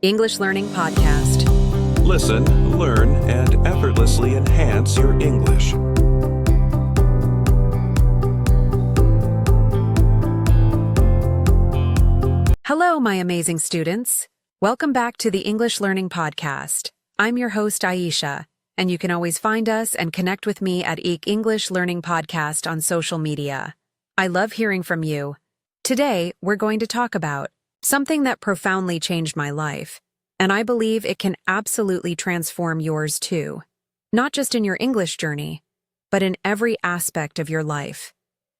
English Learning Podcast. Listen, learn, and effortlessly enhance your English. Hello, my amazing students. Welcome back to the English Learning Podcast. I'm your host, Aisha, and you can always find us and connect with me at English Learning Podcast on social media. I love hearing from you. Today, we're going to talk about something that profoundly changed my life, and I believe it can absolutely transform yours too. Not just in your English journey, but in every aspect of your life.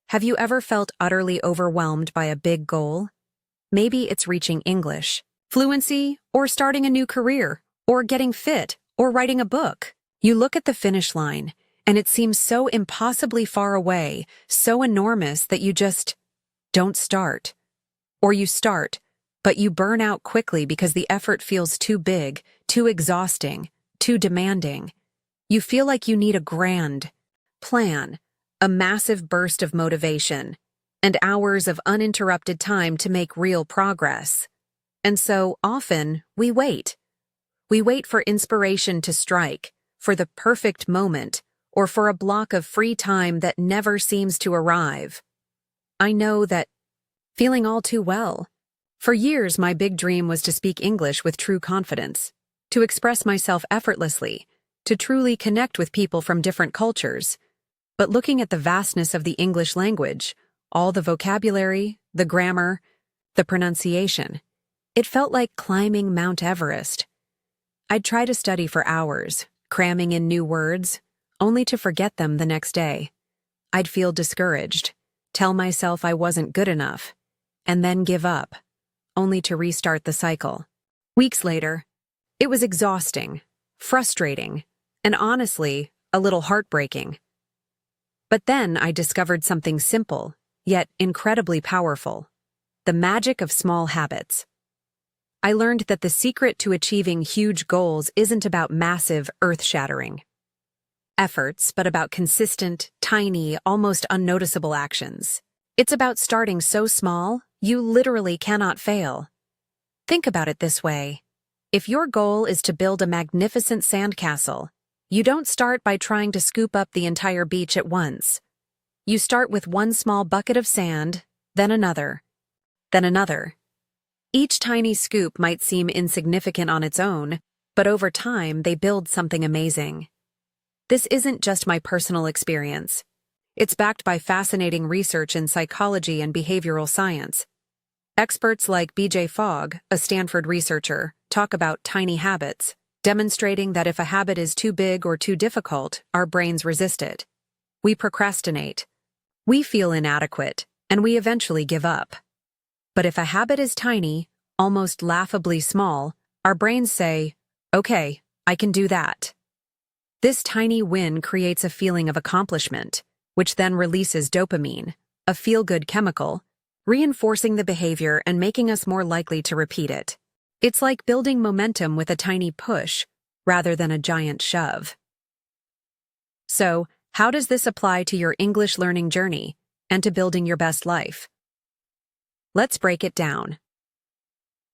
Have you ever felt utterly overwhelmed by a big goal? Maybe it's reaching English, fluency, or starting a new career, or getting fit, or writing a book. You look at the finish line, and it seems so impossibly far away, so enormous that you just don't start. Or you start, but you burn out quickly because the effort feels too big, too exhausting, too demanding. You feel like you need a grand plan, a massive burst of motivation, and hours of uninterrupted time to make real progress. And so, often, we wait. We wait for inspiration to strike, for the perfect moment, or for a block of free time that never seems to arrive. I know that feeling all too well. For years, my big dream was to speak English with true confidence, to express myself effortlessly, to truly connect with people from different cultures. But looking at the vastness of the English language, all the vocabulary, the grammar, the pronunciation, it felt like climbing Mount Everest. I'd try to study for hours, cramming in new words, only to forget them the next day. I'd feel discouraged, tell myself I wasn't good enough, and then give up, only to restart the cycle. Weeks later, it was exhausting, frustrating, and honestly, a little heartbreaking. But then I discovered something simple, yet incredibly powerful: the magic of small habits. I learned that the secret to achieving huge goals isn't about massive, earth-shattering efforts, but about consistent, tiny, almost unnoticeable actions. It's about starting so small, you literally cannot fail. Think about it this way. If your goal is to build a magnificent sandcastle, you don't start by trying to scoop up the entire beach at once. You start with one small bucket of sand, then another, then another. Each tiny scoop might seem insignificant on its own, but over time they build something amazing. This isn't just my personal experience. It's backed by fascinating research in psychology and behavioral science. Experts like B.J. Fogg, a Stanford researcher, talk about tiny habits, demonstrating that if a habit is too big or too difficult, our brains resist it. We procrastinate. We feel inadequate, and we eventually give up. But if a habit is tiny, almost laughably small, our brains say, "Okay, I can do that." This tiny win creates a feeling of accomplishment, which then releases dopamine, a feel-good chemical, reinforcing the behavior and making us more likely to repeat it. It's like building momentum with a tiny push, rather than a giant shove. So, how does this apply to your English learning journey and to building your best life? Let's break it down.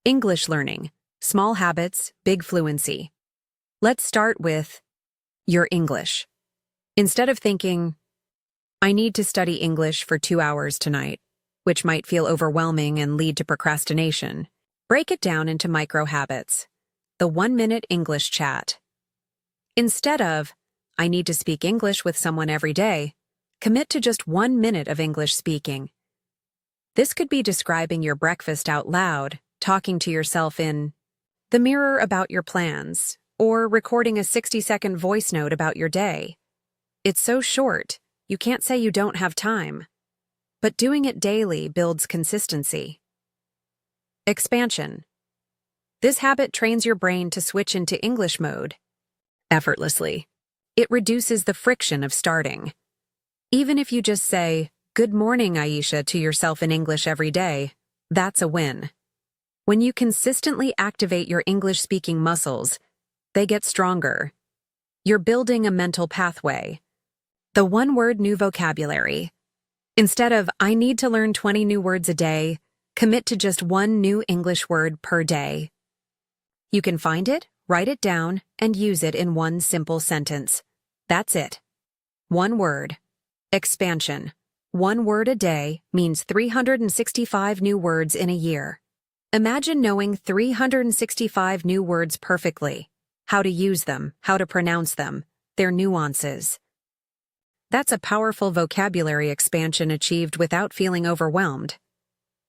English learning, small habits, big fluency. Let's start with your English. Instead of thinking, "I need to study English for 2 hours tonight," which might feel overwhelming and lead to procrastination, break it down into micro habits. The 1-minute English chat. Instead of, "I need to speak English with someone every day," commit to just 1 minute of English speaking. This could be describing your breakfast out loud, talking to yourself in the mirror about your plans, or recording a 60-second voice note about your day. It's so short, you can't say you don't have time. But doing it daily builds consistency. Expansion. This habit trains your brain to switch into English mode effortlessly. It reduces the friction of starting. Even if you just say, "Good morning, Aisha," to yourself in English every day, that's a win. When you consistently activate your English-speaking muscles, they get stronger. You're building a mental pathway. The one-word new vocabulary. Instead of, "I need to learn 20 new words a day," commit to just one new English word per day. You can find it, write it down, and use it in one simple sentence. That's it. One word. Expansion. One word a day means 365 new words in a year. Imagine knowing 365 new words perfectly. How to use them, how to pronounce them, their nuances. That's a powerful vocabulary expansion achieved without feeling overwhelmed.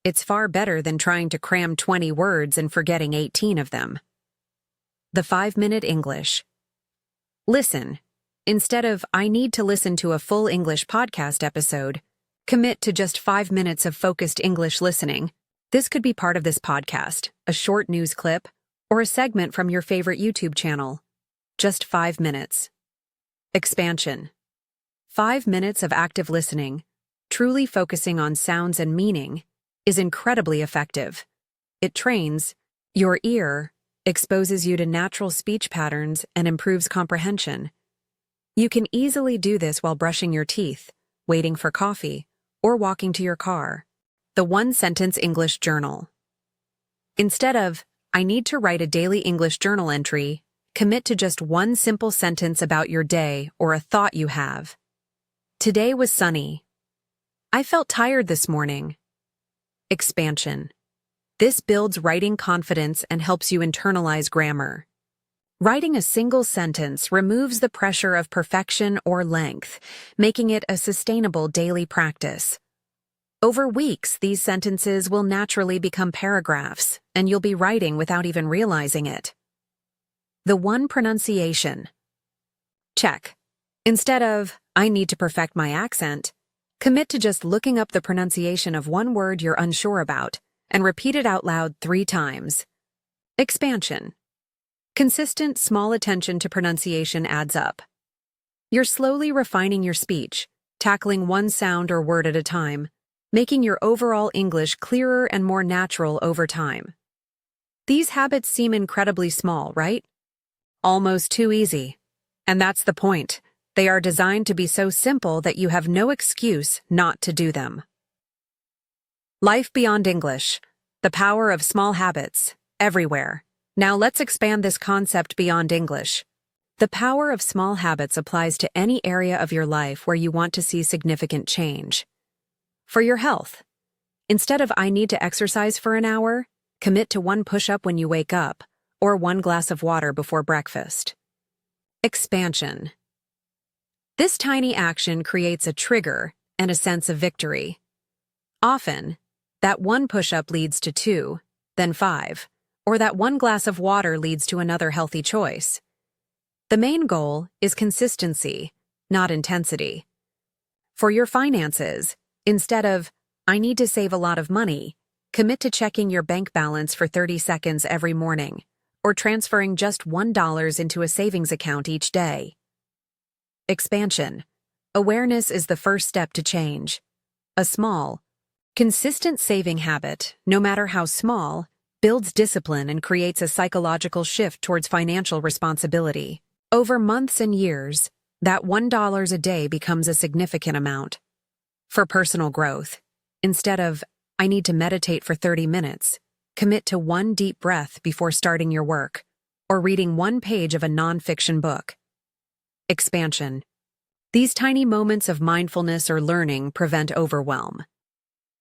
It's far better than trying to cram 20 words and forgetting 18 of them. The 5-minute English. Listen. Instead of, I need to listen to a full English podcast episode, commit to just 5 minutes of focused English listening. This could be part of this podcast, a short news clip, or a segment from your favorite YouTube channel. Just 5 minutes. Expansion. 5 minutes of active listening, truly focusing on sounds and meaning, is incredibly effective. It trains your ear, exposes you to natural speech patterns, and improves comprehension. You can easily do this while brushing your teeth, waiting for coffee, or walking to your car. The one-sentence English journal. Instead of, I need to write a daily English journal entry, commit to just one simple sentence about your day or a thought you have. Today was sunny. I felt tired this morning. Expansion. This builds writing confidence and helps you internalize grammar. Writing a single sentence removes the pressure of perfection or length, making it a sustainable daily practice. Over weeks, these sentences will naturally become paragraphs, and you'll be writing without even realizing it. The one pronunciation. Check. Instead of, I need to perfect my accent, commit to just looking up the pronunciation of one word you're unsure about and repeat it out loud 3 times. Expansion. Consistent, small attention to pronunciation adds up. You're slowly refining your speech, tackling one sound or word at a time, making your overall English clearer and more natural over time. These habits seem incredibly small, right? Almost too easy. And that's the point. They are designed to be so simple that you have no excuse not to do them. Life beyond English. The power of small habits. Everywhere. Now let's expand this concept beyond English. The power of small habits applies to any area of your life where you want to see significant change. For your health. Instead of I need to exercise for an hour, commit to 1 push-up when you wake up, or 1 glass of water before breakfast. Expansion. This tiny action creates a trigger and a sense of victory. Often, that 1 push-up leads to 2, then 5, or that 1 glass of water leads to another healthy choice. The main goal is consistency, not intensity. For your finances, instead of, I need to save a lot of money, commit to checking your bank balance for 30 seconds every morning, or transferring just $1 into a savings account each day. Expansion. Awareness is the first step to change. A small, consistent saving habit, no matter how small, builds discipline and creates a psychological shift towards financial responsibility. Over months and years, that $1 a day becomes a significant amount. For personal growth, instead of, I need to meditate for 30 minutes, commit to 1 deep breath before starting your work, or reading 1 page of a non-fiction book. Expansion. These tiny moments of mindfulness or learning prevent overwhelm.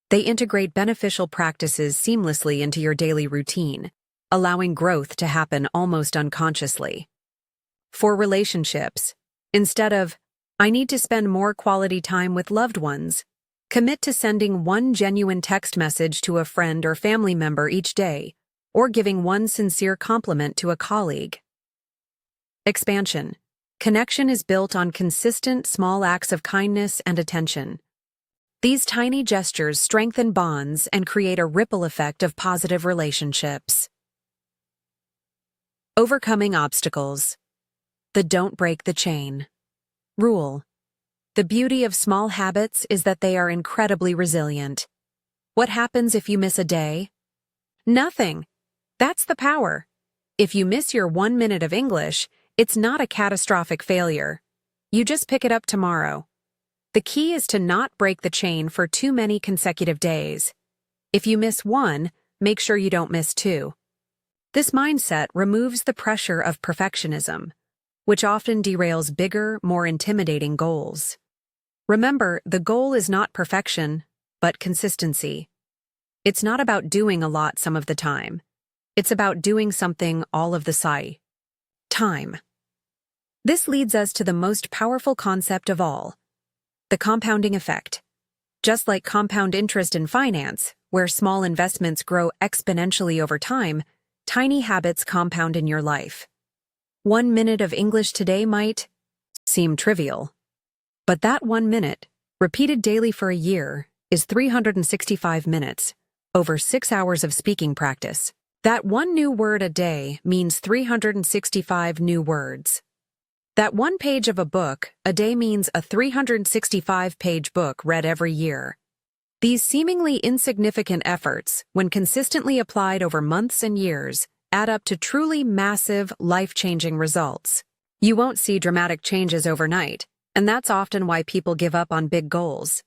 They integrate beneficial practices seamlessly into your daily routine, allowing growth to happen almost unconsciously. For relationships, instead of, I need to spend more quality time with loved ones, commit to sending 1 genuine text message to a friend or family member each day, or giving 1 sincere compliment to a colleague. Expansion. Connection is built on consistent small acts of kindness and attention. These tiny gestures strengthen bonds and create a ripple effect of positive relationships. Overcoming obstacles. The don't break the chain rule. The beauty of small habits is that they are incredibly resilient. What happens if you miss a day? Nothing. That's the power. If you miss your 1 minute of English, it's not a catastrophic failure. You just pick it up tomorrow. The key is to not break the chain for too many consecutive days. If you miss 1, make sure you don't miss 2. This mindset removes the pressure of perfectionism, which often derails bigger, more intimidating goals. Remember, the goal is not perfection, but consistency. It's not about doing a lot some of the time. It's about doing something all of the time. This leads us to the most powerful concept of all, the compounding effect. Just like compound interest in finance, where small investments grow exponentially over time, tiny habits compound in your life. 1 minute of English today might seem trivial, but that 1 minute, repeated daily for a year, is 365 minutes, over 6 hours of speaking practice. That one new word a day means 365 new words. That one page of a book a day means a 365-page book read every year. These seemingly insignificant efforts, when consistently applied over months and years, add up to truly massive, life-changing results. You won't see dramatic changes overnight, and that's often why people give up on big goals.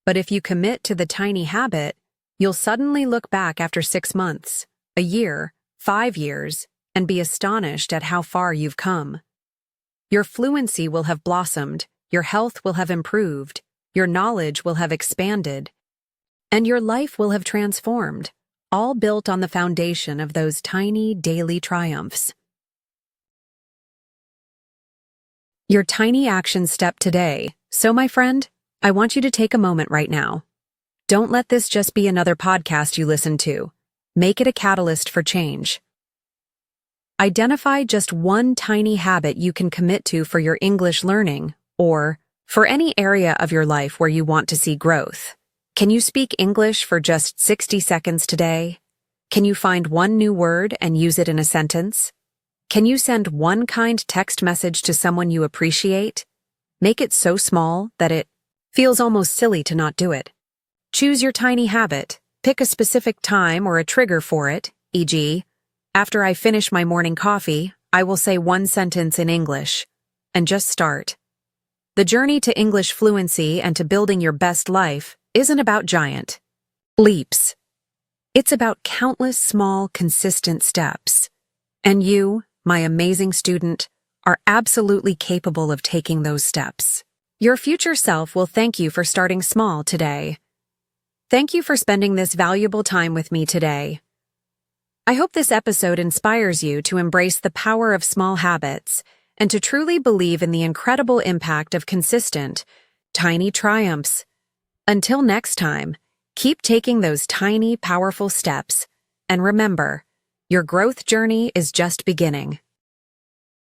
But if you commit to the tiny habit, you'll suddenly look back after 6 months, a year, 5 years, and be astonished at how far you've come. Your fluency will have blossomed, your health will have improved, your knowledge will have expanded, and your life will have transformed, all built on the foundation of those tiny daily triumphs. Your tiny action step today. So, my friend, I want you to take a moment right now. Don't let this just be another podcast you listen to. Make it a catalyst for change. Identify just one tiny habit you can commit to for your English learning, or for any area of your life where you want to see growth. Can you speak English for just 60 seconds today? Can you find one new word and use it in a sentence? Can you send one kind text message to someone you appreciate? Make it so small that it feels almost silly to not do it. Choose your tiny habit. Pick a specific time or a trigger for it, e.g., after I finish my morning coffee, I will say one sentence in English, and just start. The journey to English fluency and to building your best life isn't about giant leaps. It's about countless small, consistent steps. And you, my amazing student, are absolutely capable of taking those steps. Your future self will thank you for starting small today. Thank you for spending this valuable time with me today. I hope this episode inspires you to embrace the power of small habits and to truly believe in the incredible impact of consistent, tiny triumphs. Until next time, keep taking those tiny, powerful steps, and remember, your growth journey is just beginning.